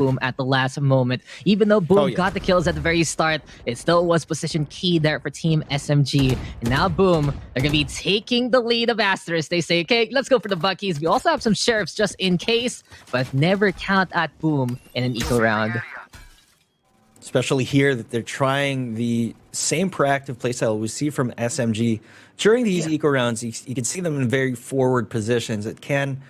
Boom at the last moment. Even though Boom got the kills at the very start, it still was position key there for Team SMG. And now Boom, they're going to be taking the lead of Asterisk. They say, okay, let's go for the Buckies. We also have some Sheriffs just in case, but never count at Boom in an eco round. Especially here that they're trying the same proactive playstyle we see from SMG. During these eco rounds, you can see them in very forward positions. It can,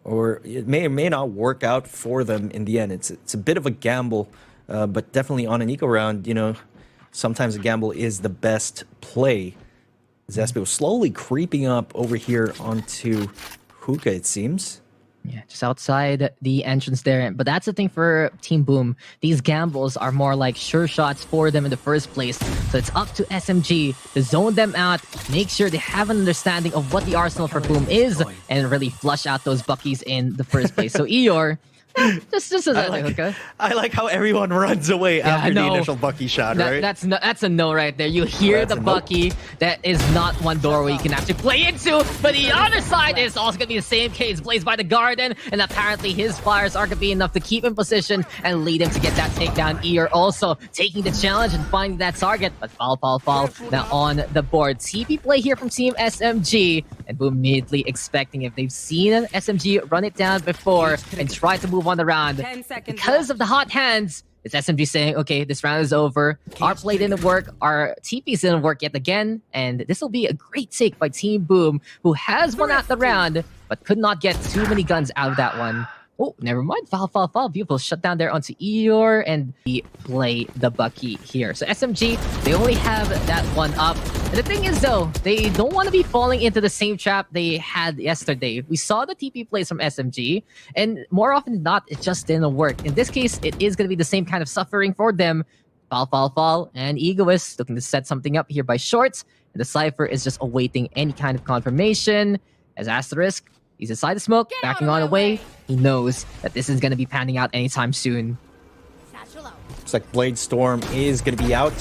or it may or may not work out for them in the end. It's a bit of a gamble, but definitely on an eco round, you know, sometimes a gamble is the best play. Zespio slowly creeping up over here onto Hookah, it seems. Yeah, just outside the entrance there. But that's the thing for Team Boom. These gambles are more like sure shots for them in the first place. So it's up to SMG to zone them out, make sure they have an understanding of what the arsenal for Boom is, and really flush out those Buckies in the first place. So Eeyore, just as I like how everyone runs away after the initial Bucky shot, right? That's a no right there. You hear the Bucky. That is not one doorway you can actually play into. But the other side is also going to be the same case. Blazed by the Garden. And apparently his fires are going to be enough to keep in position and lead him to get that takedown. Eeyore also taking the challenge and finding that target. But fall. Now on the board. TP play here from Team SMG. And Boom immediately expecting, if they've seen an SMG run it down before and try to move on the round, because of the hot hands, it's SMG saying, okay, this round is over. Our play didn't work, our TPs didn't work yet again, and this will be a great take by Team Boom, who has won out the round, but could not get too many guns out of that one. Oh, never mind. Foul. Beautiful shutdown there onto Eeyore, and we play the Bucky here. So SMG, they only have that one up. And the thing is, though, they don't want to be falling into the same trap they had yesterday. We saw the TP plays from SMG, and more often than not, it just didn't work. In this case, it is going to be the same kind of suffering for them. Foul. And Egoist looking to set something up here by Shorts. And the Cypher is just awaiting any kind of confirmation. As Asterisk, he's inside the smoke, backing on away. He knows that this is going to be panning out anytime soon. Looks like Blade Storm is going to be out.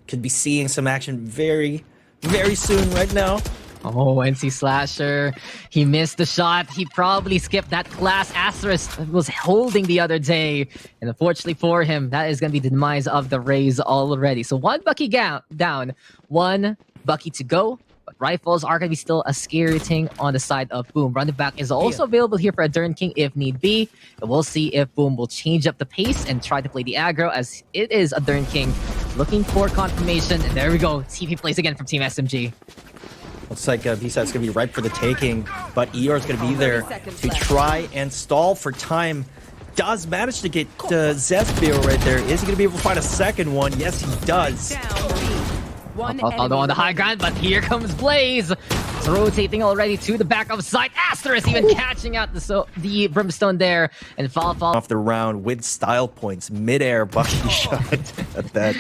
Could be seeing some action very, very soon right now. Oh, NC Slasher. He missed the shot. He probably skipped that class Asterisk was holding the other day. And unfortunately for him, that is going to be the demise of the Rays already. So one Bucky down, one Bucky to go. But rifles are going to be still a scary thing on the side of Boom. Running back is also available here for a Dern King if need be. And we'll see if Boom will change up the pace and try to play the aggro, as it is a Dern King looking for confirmation. And there we go. TP plays again from Team SMG. Looks like VSAT's going to be ripe for the taking, but Eeyore's going to be there to try and stall for time. Does manage to get Zespio right there. Is he going to be able to find a second one? Yes, he does. Although on the high ground, but here comes Blaze. It's rotating already to the back of side. Asterisk even catching out the Brimstone there. And fall off the round with style points. Mid-air Bucky shot at that.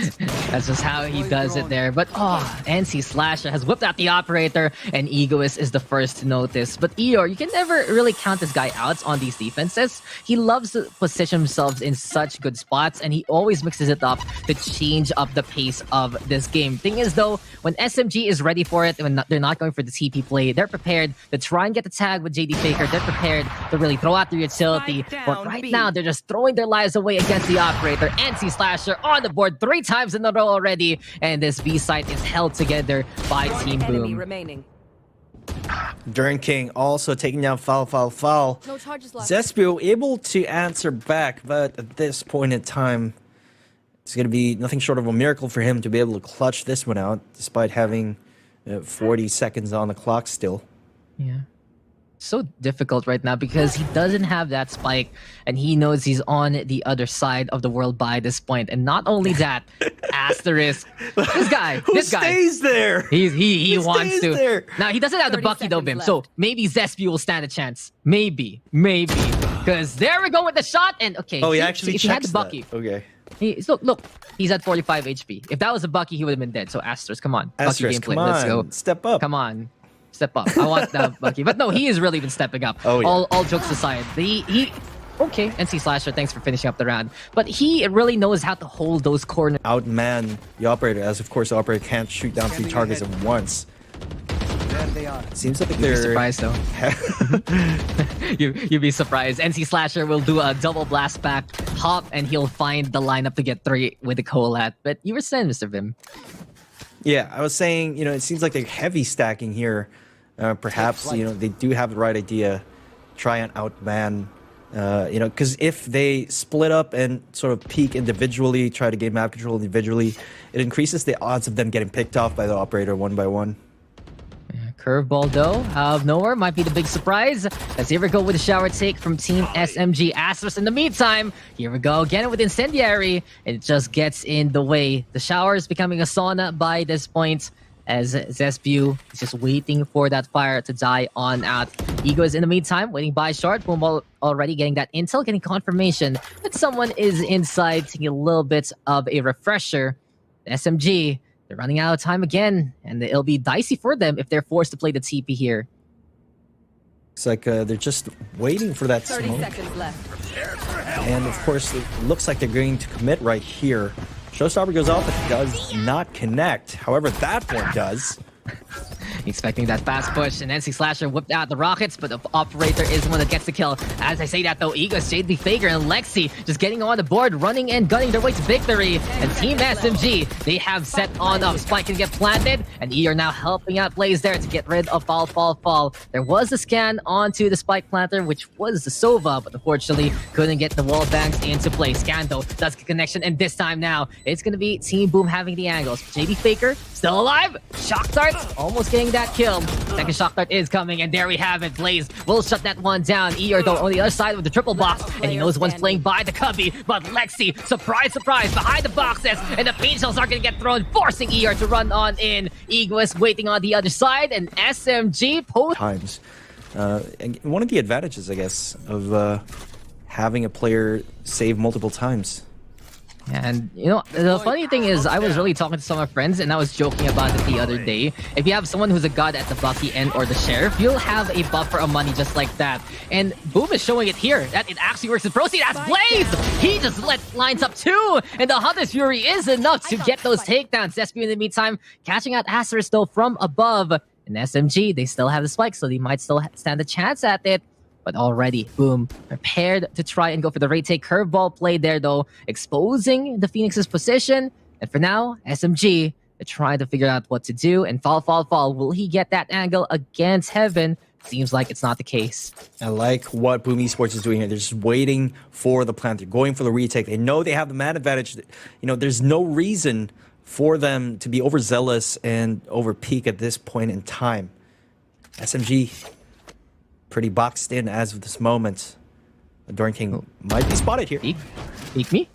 That's just how he does it there. But NC Slasher has whipped out the Operator, and Egoist is the first to notice. But Eeyore, you can never really count this guy out on these defenses. He loves to position himself in such good spots, and he always mixes it up to change up the pace of this game. Thing is, though, when SMG is ready for it, when they're not going for the TP play, they're prepared to try and get the tag with JD Faker. They're prepared to really throw out their utility. But right now, they're just throwing their lives away against the Operator. NC Slasher on the board 3 times in a row already. And this B site is held together by Team Boom. Dern King also taking down foul. Zespio able to answer back, but at this point in time, it's going to be nothing short of a miracle for him to be able to clutch this one out, despite having 40 seconds on the clock still. Yeah. So difficult right now because he doesn't have that spike, and he knows he's on the other side of the world by this point. And not only that, Asterisk, this guy stays there. He wants to. There. Now he doesn't have the Bucky though, Bim. So maybe Zespio will stand a chance. Maybe. Because there we go with the shot, and okay. Oh, he actually if he had the Bucky. That. Okay. Look, he's at 45 HP. If that was a Bucky, he would have been dead. So Asterisk, come on. Asterisk, Bucky gameplay. come on. Let's go. Step up. Come on. Step up. I want that Bucky. But no, he has really been stepping up. Oh, yeah. All jokes aside. Okay, NC Slasher, thanks for finishing up the round. But he really knows how to hold those corners. Outman the Operator, as of course the Operator can't shoot down 3 targets at once. Seems like You'd be they're surprised though. You'd be surprised. NC Slasher will do a double blast back hop and he'll find the lineup to get 3 with the Colat. But you were saying, Mr. Vim. Yeah, I was saying, it seems like they're heavy stacking here. Perhaps, they do have the right idea. Try and outman, because if they split up and sort of peek individually, try to gain map control individually, it increases the odds of them getting picked off by the operator one by one. Curveball though, out of nowhere, might be the big surprise. As here we go with a shower take from Team SMG. Asterisk in the meantime, here we go again with Incendiary. It just gets in the way. The shower is becoming a sauna by this point, as Zespew is just waiting for that fire to die on out. Ego is in the meantime waiting by short. Boom already getting that intel, getting confirmation that someone is inside, taking a little bit of a refresher. SMG, they're running out of time again, and it'll be dicey for them if they're forced to play the TP here. Looks like they're just waiting for that 30 smoke. seconds left. And of course, it looks like they're going to commit right here. Showstopper goes off, but does not connect. However, that one does. Expecting that fast push, and NC Slasher whipped out the rockets, but the operator is the one that gets the kill. As I say that though, Ego, JD Faker, and Lexi just getting on the board, running and gunning their way to victory. And Team SMG, they have set on up. Spike can get planted, and E are now helping out Blaze there to get rid of Fall. There was a scan onto the Spike planter, which was the Sova, but unfortunately couldn't get the wall bangs into play. Scan though does get connection, and this time now it's gonna be Team Boom having the angles. JD Faker still alive. Shock darts almost getting that kill. Second shock dart is coming, and there we have it. Blaze will shut that one down. ER though on the other side with the triple box, and he knows one's playing by the cubby, but Lexi, surprise, behind the boxes, and the paint shells are gonna get thrown, forcing ER to run on in. Ego is waiting on the other side, and SMG post Times. And one of the advantages, I guess, of having a player save multiple times. And, the funny thing is, I was really talking to some of my friends, and I was joking about it the other day. If you have someone who's a god at the Bucky end or the Sheriff, you'll have a buffer of money just like that. And Boom is showing it here, that it actually works in Proceed. That's Blaze! He just lines up 2, and the Hunter's Fury is enough to get those takedowns. Zespew in the meantime, catching out Asterisk though from above. And SMG, they still have the spike, so they might still stand a chance at it. But already, Boom prepared to try and go for the retake. Curveball play there, though, exposing the Phoenix's position. And for now, SMG, they're trying to figure out what to do. And Fall. Will he get that angle against Heaven? Seems like it's not the case. I like what Boom Esports is doing here. They're just waiting for the plant. They're going for the retake. They know they have the man advantage. There's no reason for them to be overzealous and over peak at this point in time. SMG pretty boxed in as of this moment. Dorn King might be spotted here. Peek me.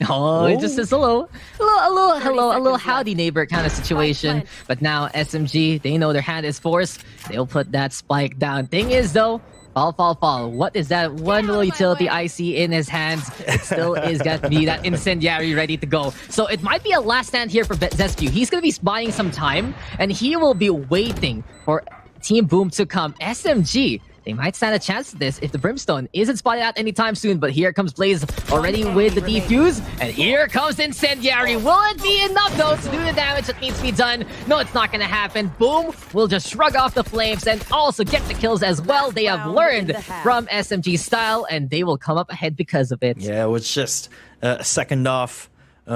Oh, it just says hello. A little howdy neighbor kind of situation. But now SMG, they know their hand is forced. They'll put that spike down. Thing is though, Fall. What is that one little utility I see in his hands? It still is got to be that Incendiary ready to go. So it might be a last stand here for Zespew. He's going to be buying some time, and he will be waiting for Team Boom to come. SMG, they might stand a chance at this if the Brimstone isn't spotted out anytime soon, but here comes Blaze already with the defuse, and here comes Incendiary. Will it be enough, though, to do the damage that needs to be done? No, it's not going to happen. Boom will just shrug off the flames and also get the kills as well. They have learned from SMG's style, and they will come up ahead because of it. Yeah, it was just a second off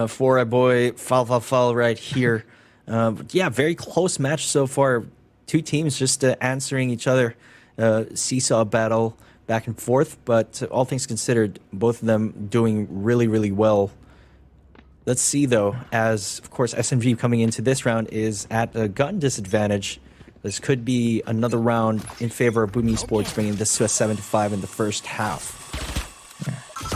for our boy Fall right here. Yeah, very close match so far. Two teams just answering each other. Seesaw battle back and forth, but all things considered, both of them doing really well. Let's see though, as of course SMG coming into this round is at a gun disadvantage. This could be another round in favor of Boom Esports, bringing this to a 7-5 in the first half.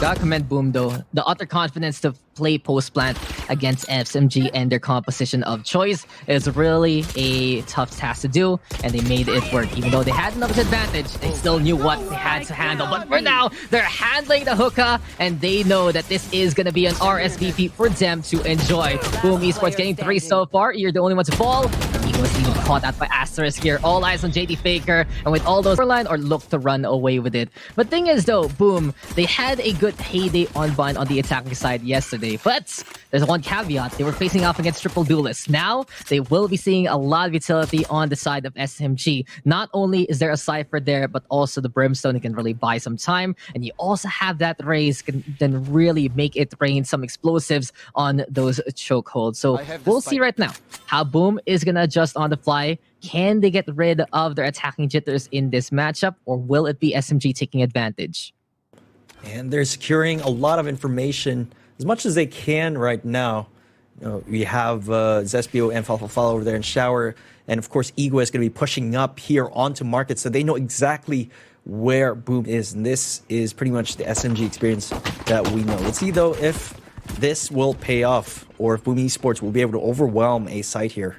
Gotta commend Boom though. The utter confidence to play post plant against SMG and their composition of choice is really a tough task to do, and they made it work. Even though they had another advantage, they still knew what they had to handle. But for now, they're handling the hookah, and they know that this is gonna be an RSVP for them to enjoy. Boom Esports getting 3 so far. You're the only one to fall. He was even caught out by Asterisk here. All eyes on JD Faker, and with all those line or look to run away with it. But thing is though, Boom, they had a good heyday on Bun on the attacking side yesterday. yesterday. But there's one caveat. They were facing off against triple duelists. Now, they will be seeing a lot of utility on the side of SMG. Not only is there a Cypher there, but also the Brimstone can really buy some time. And you also have that Raze can then really make it rain some explosives on those chokeholds. So we'll see right now how Boom is going to adjust on the fly. Can they get rid of their attacking jitters in this matchup, or will it be SMG taking advantage? And they're securing a lot of information as much as they can right now. You know, we have Zespio and Falfafal over there in Shower. And of course, Ego is going to be pushing up here onto Market, so they know exactly where Boom is. And this is pretty much the SMG experience that we know. Let's see, though, if this will pay off, or if Boom Esports will be able to overwhelm a site here.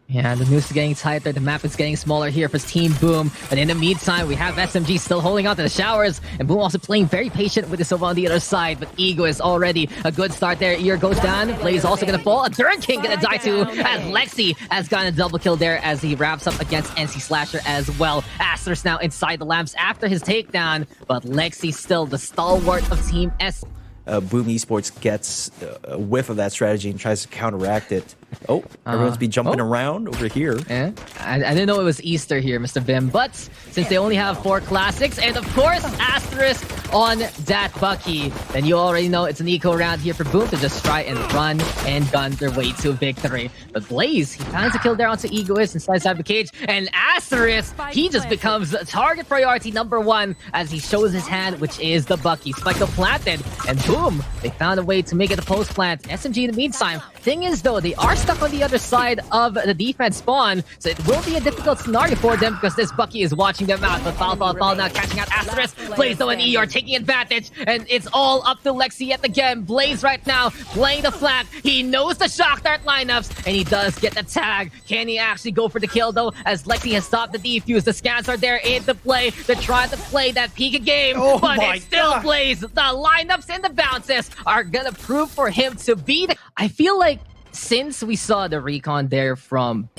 Yeah, the noose is getting tighter. The map is getting smaller here for Team Boom. But in the meantime, we have SMG still holding on to the Showers. And Boom also playing very patient with this over on the other side. But Ego is already a good start there. Ear goes down. Blaze also going to fall. A Dirt King going to die too. As Lexi has gotten a double kill there as he wraps up against NC Slasher as well. Aster's now inside the lamps after his takedown. But Lexi still the stalwart of Team S. Boom Esports gets a whiff of that strategy and tries to counteract it. Oh, everyone's be jumping around over here. Yeah, I didn't know it was Easter here, Mr. Vim. But since they only have 4 classics, and of course, Asterisk on that Bucky, then you already know it's an eco round here for Boom to just try and run and gun their way to victory. But Blaze, he finds a kill there onto Egoist inside the cage, and Asterisk, he just becomes target priority number 1 as he shows his hand, which is the Bucky. Spike up planted, and boom, they found a way to make it a post plant. SMG in the meantime. Thing is, though, they are stuck on the other side of the defense spawn, so it will be a difficult scenario for them because this Bucky is watching them out. But Foul now catching out Asterisk. Blaze though and ER taking advantage, and it's all up to Lexi yet again. Blaze right now playing the flank. He knows the shock dart lineups, and he does get the tag. Can he actually go for the kill though? As Lexi has stopped the defuse, the scans are there into play. They're trying to play that Pika game, but it's still Blaze. The lineups and the bounces are gonna prove for him to be the. I feel like since we saw the recon there from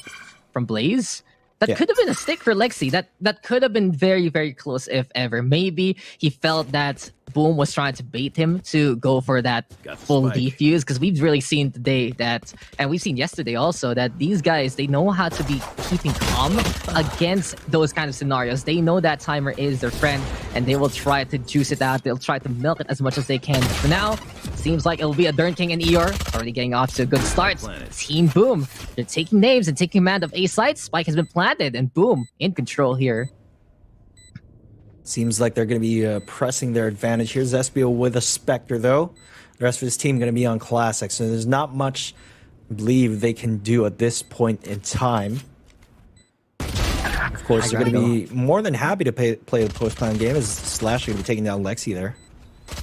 Blaze, that could have been a stick for Lexi. That could have been very, very close if ever. Maybe he felt that Boom was trying to bait him to go for that full defuse, because we've really seen today that, and we've seen yesterday also, that these guys, they know how to be keeping calm against those kind of scenarios. They know that timer is their friend, and they will try to juice it out. They'll try to milk it as much as they can. But for now, it seems like it'll be a Dirt King and Eeyore already getting off to a good start. Team Boom, they're taking names and taking command of A site. Spike has been planted, and Boom in control here. Seems like they're going to be pressing their advantage here. Zespio with a Spectre, though. The rest of his team going to be on Classic, so there's not much I believe they can do at this point in time. Of course, they're going to be more than happy to play the post-plan game, as Slash going to be taking down Lexi there.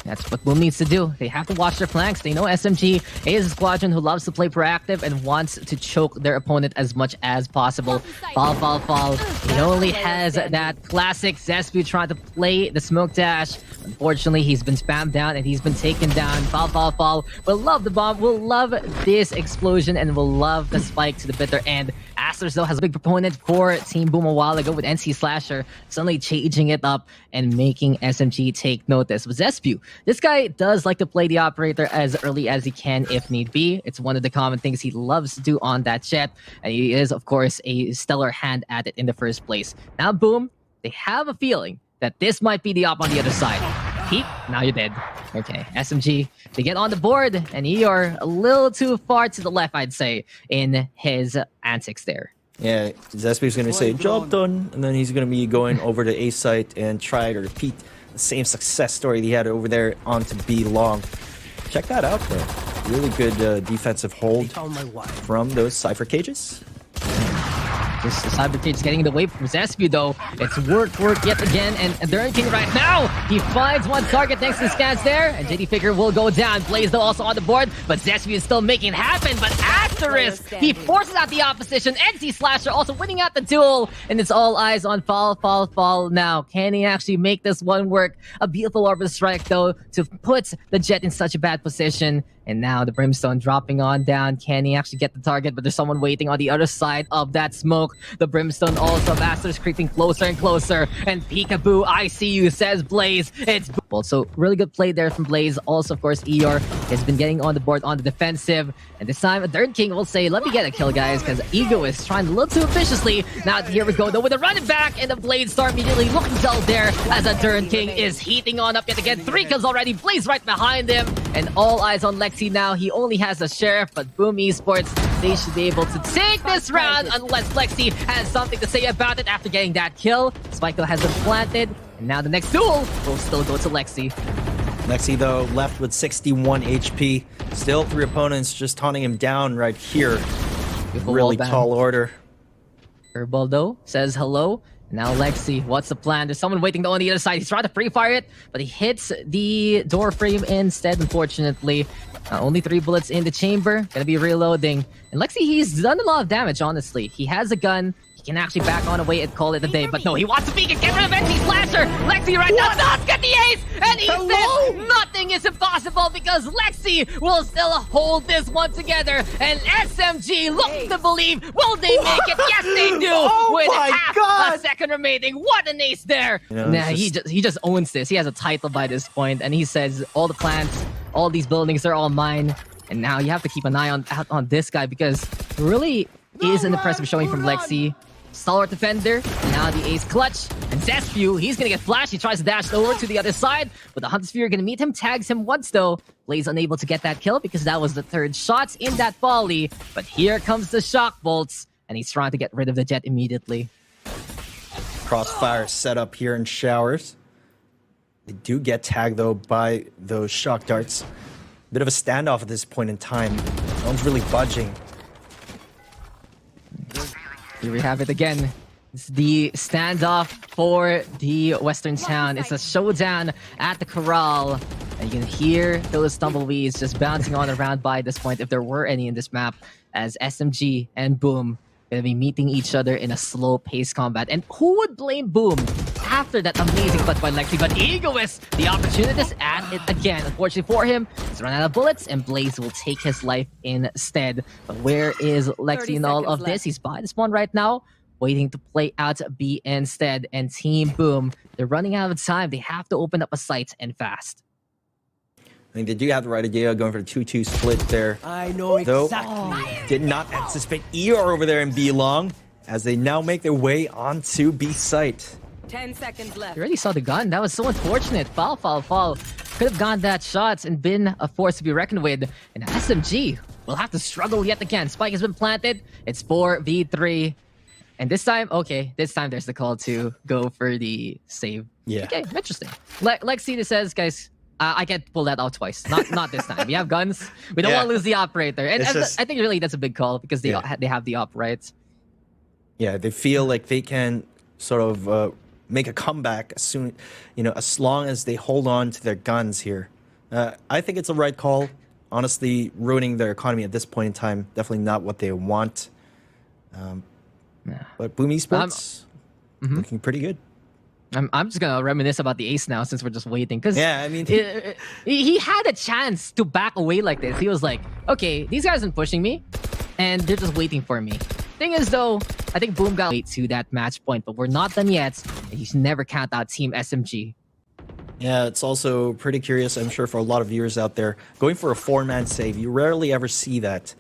That's what Boom needs to do. They have to watch their flanks. They know SMG is a squadron who loves to play proactive and wants to choke their opponent as much as possible. Fall. He only has that classic Zespio trying to play the smoke dash. Unfortunately, he's been spammed down and he's been taken down. Fall. We'll love the bomb. We'll love this explosion, and we'll love the spike to the bitter end. Asters, though, has a big proponent for Team Boom a while ago with NC Slasher, suddenly changing it up and making SMG take notice. But Zespio, this guy does like to play the operator as early as he can if need be. It's one of the common things he loves to do on that jet, and he is, of course, a stellar hand at it in the first place. Now, Boom, they have a feeling that this might be the op on the other side. Peep, now you're dead. Okay, SMG, they get on the board, and you're a little too far to the left, I'd say, in his antics there. Yeah, Zespio's going to say, job done, and then he's going to be going over to A site and try to repeat the same success story he had over there onto B long. Check that out, though. Really good defensive hold from those Cypher cages. This Cyber Cage getting it away from Zespio, though. It's work yet again, and Dirt King right now, he finds one target next to the scans there, and JD Figure will go down. Blaze, though, also on the board, but Zespio is still making it happen, but Asterisk, he forces out the opposition. NC Slasher also winning out the duel, and it's all eyes on Fall now. Can he actually make this one work? A beautiful orbital strike, though, to put the Jet in such a bad position. And now the Brimstone dropping on down. Can he actually get the target? But there's someone waiting on the other side of that smoke. The Brimstone also, Masters creeping closer and closer. And peekaboo, I see you, says Blaze. It's Bolt. So really good play there from Blaze. Also, of course, Eeyore has been getting on the board on the defensive. And this time, Third King will say, let me get a kill, guys, because Ego is trying a little too viciously. Now, here we go, though, with a running back, and the Blade Star immediately looking dull there as a Third King is heating on up yet again. 3 kills already. Blaze right behind him. And all eyes on Lexi now. He only has a Sheriff, but Boom Esports, they should be able to take this round unless Lexi has something to say about it after getting that kill. Spike'll has been planted. And now the next duel will still go to Lexi. Lexi, though, left with 61 HP. Still 3 opponents just taunting him down right here. Beautiful Really wall bang. tall order. Herbaldo says hello. Now Lexi, what's the plan? There's someone waiting on the other side. He's trying to pre-fire it, but he hits the door frame instead, unfortunately. Only 3 bullets in the chamber. Gonna be reloading. And Lexi, he's done a lot of damage, honestly. He has a gun. He can actually back on away and call it a day. But no, he wants to peek and get rid of NT Slasher. Lexi right now does get the ace. And he says nothing is impossible because Lexi will still hold this one together. And SMG looking to believe. Will they make it? Yes, they do. With half a second remaining. What an ace there. You know, nah, he just owns this. He has a title by this point. And he says all the plants, all these buildings, they're all mine. And now you have to keep an eye out on this guy because really is an impressive showing from Lexi. Stalwart defender, and now the ace clutch. And Zespew, he's gonna get flashed. He tries to dash over to the other side, but the Hunter Sphere gonna meet him, tags him once though. Blaze unable to get that kill because that was the 3rd shot in that volley. But here comes the shock bolts, and he's trying to get rid of the jet immediately. Crossfire set up here in showers. They do get tagged though by those shock darts. Bit of a standoff at this point in time. No one's really budging. Here we have it again. It's the standoff for the Western Town. It's a showdown at the Corral. And you can hear those tumbleweeds just bouncing on around by this point, if there were any in this map, as SMG and Boom gonna be meeting each other in a slow-paced combat. And who would blame Boom after that amazing clutch by Lexi? But Egoist, the opportunist at it again. Unfortunately for him, he's run out of bullets, and Blaze will take his life instead. But where is Lexi in all of this? He's by the spawn right now, waiting to play out B instead. And Team Boom, they're running out of time. They have to open up a site and fast. I think they do have the right idea, going for the 2-2 split there. I know exactly. Did not anticipate Eeyore over there in B long, as they now make their way onto B site. 10 seconds left. You already saw the gun. That was so unfortunate. Foul. Could have gone that shot and been a force to be reckoned with. And SMG will have to struggle yet again. Spike has been planted. It's 4v3. And this time, okay, this time there's the call to go for the save. Yeah. Okay, interesting. Lexi says, guys, I can't pull that out twice. Not this time. We have guns. We don't want to lose the operator. And I think really that's a big call because they have the op, right? Yeah, they feel like they can sort of make a comeback as soon, as long as they hold on to their guns here. I think it's a right call. Honestly, ruining their economy at this point in time, definitely not what they want. But Boom Esports, looking pretty good. I'm just gonna reminisce about the ace now since we're just waiting. Because yeah, I mean, he had a chance to back away like this. He was like, okay, these guys aren't pushing me, and they're just waiting for me. Thing is, though, I think Boom got late to that match point, but we're not done yet. And you should never count out Team SMG. Yeah, it's also pretty curious, I'm sure, for a lot of viewers out there. Going for a 4-man save, you rarely ever see that.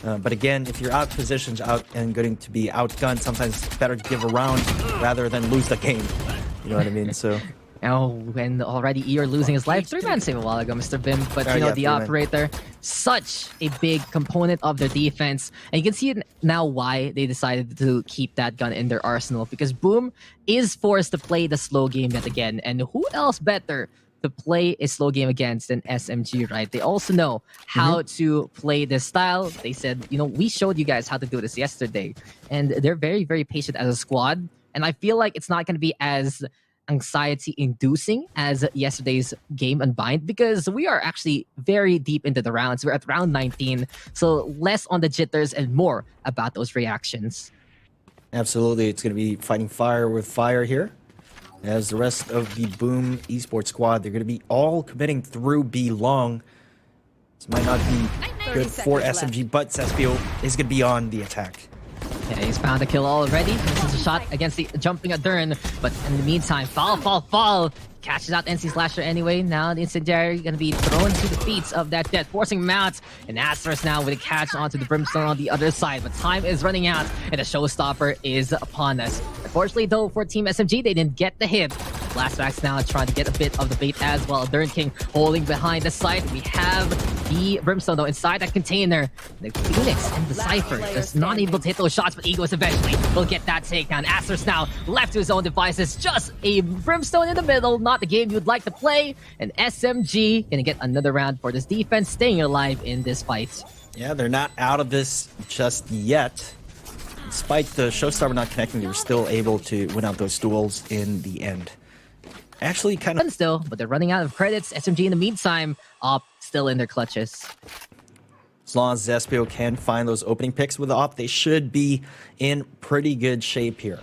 But again, if you're out positioned and going to be outgunned, sometimes it's better to give a round rather than lose the game. You know what I mean? So. Oh, and already Eeyore losing his life. 3-man save a while ago, Mr. Bim. But, the operator, such a big component of their defense. And you can see it now why they decided to keep that gun in their arsenal. Because Boom is forced to play the slow game yet again. And who else better to play a slow game against than SMG, right? They also know how to play this style. They said, we showed you guys how to do this yesterday. And they're very, very patient as a squad. And I feel like it's not going to be as anxiety-inducing as yesterday's game Unbind because we are actually very deep into the rounds. We're at round 19, so less on the jitters and more about those reactions. Absolutely, it's going to be fighting fire with fire here. As the rest of the Boom Esports squad, they're going to be all committing through B long. This might not be good for SMG, but Zespio is going to be on the attack. Yeah, he's found a kill already. This is a shot against the jumping Adern, but in the meantime, fall. catches out NC Slasher anyway. Now the Incendiary gonna be thrown to the feet of that Jet, forcing him out. And Asterisk now with a catch onto the Brimstone on the other side. But time is running out, and the showstopper is upon us. Unfortunately, though, for Team SMG, they didn't get the hit. Flashbacks now trying to get a bit of the bait as well. Dern King holding behind the site. We have the Brimstone, though, inside that container. The Phoenix and the Cypher just not able to hit those shots, but Egos eventually will get that takedown. Asterisk now left to his own devices. Just a Brimstone in the middle, not the game you'd like to play. And SMG gonna get another round for this defense, staying alive in this fight. Yeah, they're not out of this just yet. Despite the showstopper not connecting, they were still able to win out those duels in the end. Actually, kind of still, but they're running out of credits. SMG in the meantime, Op still in their clutches. as long as Zespio can find those opening picks with the Op, they should be in pretty good shape here.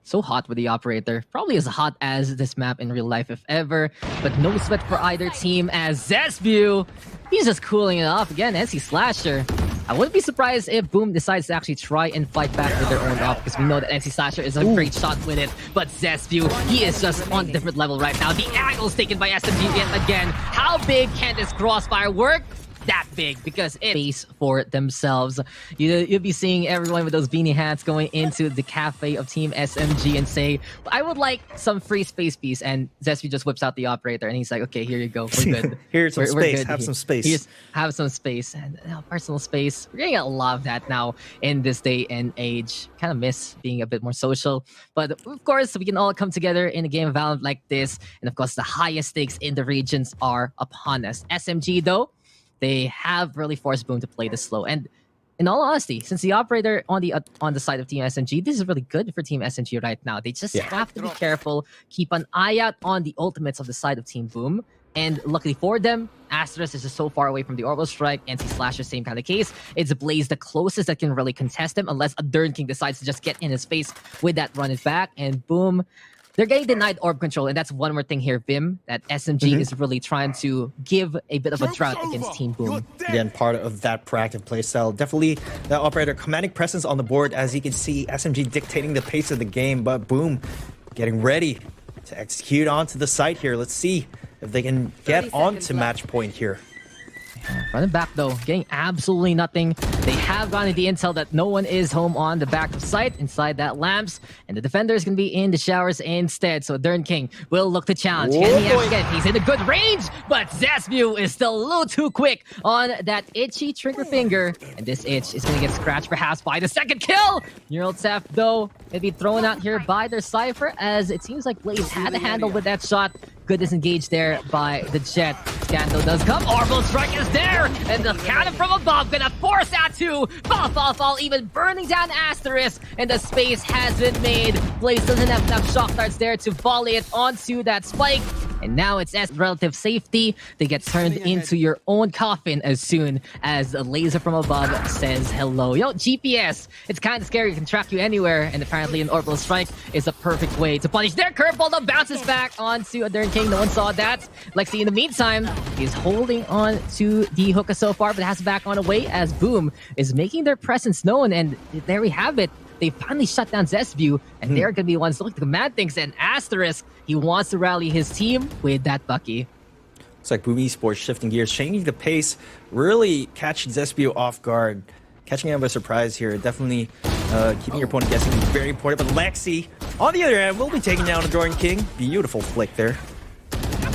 So hot with the operator. Probably as hot as this map in real life, if ever. But no sweat for either team as Zespio, he's just cooling it off. Again, NC Slasher. I wouldn't be surprised if Boom decides to actually try and fight back with their own op, because we know that NC Slasher is a great shot with it. But Zespio, he is just on a different level right now. The angle's taken by SMG yet again. How big can this crossfire work? That big, because it's space for themselves. You'll be seeing everyone with those beanie hats going into the cafe of Team SMG and say, I would like some free space piece. And Zespio just whips out the operator and he's like, okay, here you go. We're good. Here's some we're space. good Have here. some space. Here's, have some space. And personal space. We're getting a lot of that now in this day and age. Kind of miss being a bit more social. But of course, we can all come together in a game of Valorant like this. And of course, the highest stakes in the regions are upon us. SMG, though, they have really forced Boom to play this slow. And in all honesty, since the operator on the side of Team SMG, this is really good for Team SMG right now. They just have to be careful, keep an eye out on the ultimates of the side of Team Boom. And luckily for them, Asterisk is just so far away from the orbital strike. NC Slasher, same kind of case. It's Blaze the closest that can really contest him, unless a Dern King decides to just get in his face with that run it back. And Boom, they're getting denied orb control, and that's one more thing here, Vim, that SMG is really trying to give a bit of a drought against Team Boom. Again, part of that proactive playstyle. Definitely the operator commanding presence on the board, as you can see, SMG dictating the pace of the game, but Boom getting ready to execute onto the site here. Let's see if they can get onto match point here. Running back, though, getting absolutely nothing. They have gotten the intel that no one is home on the back of site inside that lamps, and the defender is going to be in the showers instead. So Dern King will look to challenge. Can he actually get it? He's in a good range, but Zespio is still a little too quick on that itchy trigger finger, and this itch is going to get scratched perhaps by the second kill. Neural Theft, though, going to be thrown out here by their Cypher, as it seems like Blaze had a handle with that shot. Good disengage there by the Jet. Scandal does come. Orbital strike is there, and the cannon from above gonna force that to fall, even burning down Asterisk, and the space has been made. Blaze doesn't have enough shock darts there to volley it onto that spike, and now it's as relative safety. They get turned into your own coffin as soon as the laser from above says hello. Yo, GPS, it's kind of scary. It can track you anywhere, and apparently an orbital strike is a perfect way to punish their curveball that bounces back onto a Dern King. No one saw that. Lexi, in the meantime, is holding on to the hookah so far, but has back on away as Boom is making their presence known. And there we have it. They finally shut down Zespio, and they're going to be the ones to look at the command things. And Asterisk, he wants to rally his team with that Bucky. Looks like Boom Esports shifting gears, changing the pace, really catching Zespio off guard. Catching him by surprise here. Definitely keeping your opponent guessing is very important. But Lexi, on the other hand, will be taking down a Dern King. Beautiful flick there.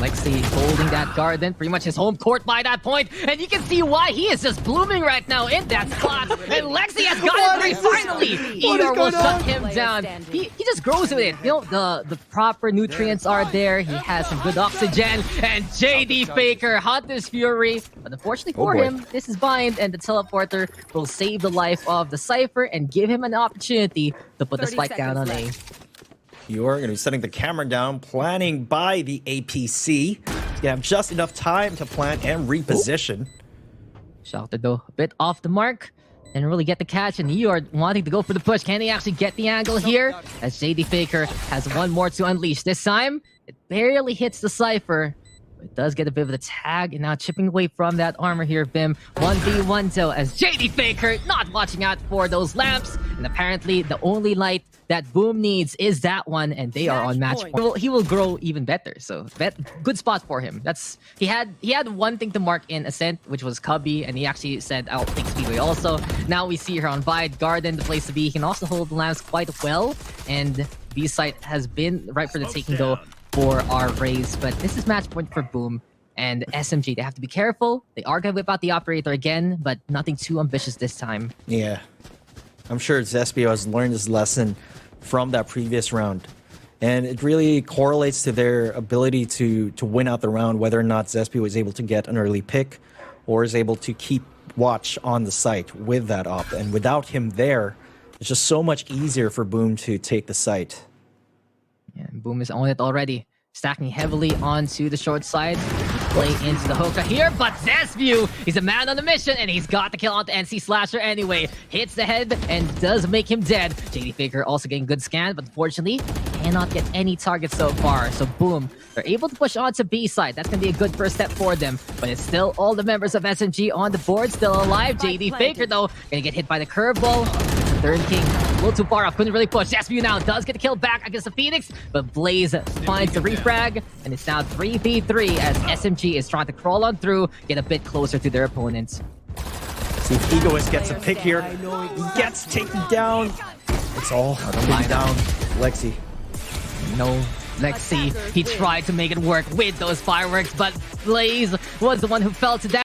Lexi holding that garden, pretty much his home court by that point, and you can see why he is just blooming right now in that spot. And Lexi has got it finally. Eeyore will shut him down. He just grows with it. You know, the proper nutrients are there. He has some good oxygen. And JD Faker, Hunter's Fury. But unfortunately for him, this is bind, and the teleporter will save the life of the Cypher and give him an opportunity to put the spike down on A. You're going to be setting the camera down, planning by the APC. You have just enough time to plan and reposition. Shouter, though, a bit off the mark. Didn't really get the catch, and you are wanting to go for the push. Can he actually get the angle here? As JD Faker has one more to unleash. This time, it barely hits the Cypher. It does get a bit of a tag, and now chipping away from that armor here, Bim. 1v1 though, as JD Faker not watching out for those lamps, and apparently the only light that Boom needs is that one, and they are on match point. He will grow even better, so good spot for him. He had one thing to mark in Ascent, which was Cubby, and he actually said, I'll take Speedway also. Now we see her on Vide, Garden, the place to be. He can also hold the lamps quite well, and B-site has been right for the taking though for our Rays, but this is match point for Boom. And SMG, they have to be careful. They are going to whip out the operator again, but nothing too ambitious this time. Yeah. I'm sure Zespio has learned his lesson from that previous round. And it really correlates to their ability to win out the round, whether or not Zespio is able to get an early pick or is able to keep watch on the site with that op. And without him there, it's just so much easier for Boom to take the site. Yeah, Boom is on it already. Stacking heavily onto the short side. Play into the hookah here, but Zespio, he's a man on a mission, and he's got the kill onto NC Slasher anyway. Hits the head and does make him dead. JD Faker also getting good scan, but unfortunately, cannot get any targets so far. So Boom, they're able to push on to B side. That's going to be a good first step for them, but it's still all the members of SMG on the board, still alive. JD Faker, though, going to get hit by the curveball. Third King, a little too far off, couldn't really push. Zespio now does get the kill back against the Phoenix, but Blaze finds the refrag, and it's now 3v3 as SMG is trying to crawl on through, get a bit closer to their opponents. See if Egoist gets a pick here. He gets taken down. It's all taken down. Lexi. No Lexi, he tried to make it work with those fireworks, but Blaze was the one who fell to death.